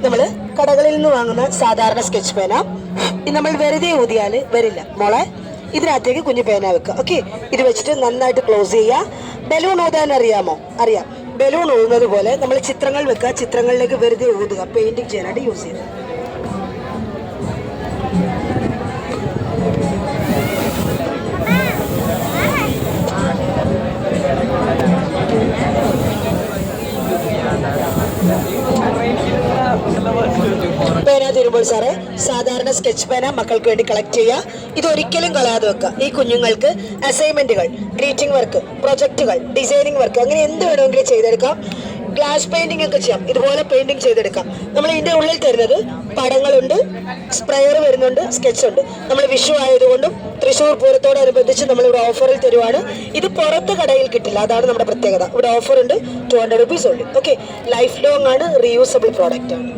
നമ്മൾ കടകളിൽ നിന്ന് വാങ്ങുന്ന സാധാരണ സ്കെച്ച് പേന നമ്മൾ വെറുതെ ഊതിയാൽ വരില്ല മോളെ. ഇതിനകത്തേക്ക് കുഞ്ഞു പേന വെക്കുക. ഓക്കെ, ഇത് വെച്ചിട്ട് നന്നായിട്ട് ക്ലോസ് ചെയ്യുക. ബലൂൺ ഊതാൻ അറിയാമോ? അറിയാം. ബലൂൺ ഊതുന്നത് പോലെ നമ്മൾ ചിത്രങ്ങൾ വെക്കുക. ചിത്രങ്ങളിലേക്ക് വെറുതെ ഊതുക. പെയിന്റിങ് ചെയ്യാനായിട്ട് യൂസ് ചെയ്യുക. പേന തീരുമ്പോൾ സാറേ സാധാരണ സ്കെച്ച് പേന മക്കൾക്ക് വേണ്ടി കളക്ട് ചെയ്യുക. ഇതൊരിക്കലും കളയാതെ വെക്കുക. ഈ കുഞ്ഞുങ്ങൾക്ക് അസൈൻമെന്റുകൾ, ഗ്രീറ്റിംഗ് വർക്ക്, പ്രൊജക്ടുകൾ, ഡിസൈനിങ് വർക്ക് അങ്ങനെ എന്ത് വേണമെങ്കിലും ചെയ്തെടുക്കാം. ഗ്ലാസ് പെയിന്റിംഗ് ഒക്കെ ചെയ്യാം. ഇതുപോലെ പെയിന്റിംഗ് ചെയ്തെടുക്കാം. നമ്മൾ ഇതിന്റെ ഉള്ളിൽ തരുന്നത് പടങ്ങളുണ്ട്, സ്പ്രെയർ വരുന്നുണ്ട്, സ്കെച്ച് ഉണ്ട്. നമ്മൾ വിഷു ആയതുകൊണ്ടും തൃശ്ശൂർ പൂരത്തോടനുബന്ധിച്ച് നമ്മളിവിടെ ഓഫറിൽ തരുവാണ്. ഇത് പുറത്ത് കടയിൽ കിട്ടില്ല, അതാണ് നമ്മുടെ പ്രത്യേകത. ഇവിടെ ഓഫർ ഉണ്ട്, 200 rupees ഉള്ളൂ. ഓക്കെ, ലൈഫ് ലോങ് ആണ്, റീയൂസബിൾ പ്രോഡക്റ്റ് ആണ്.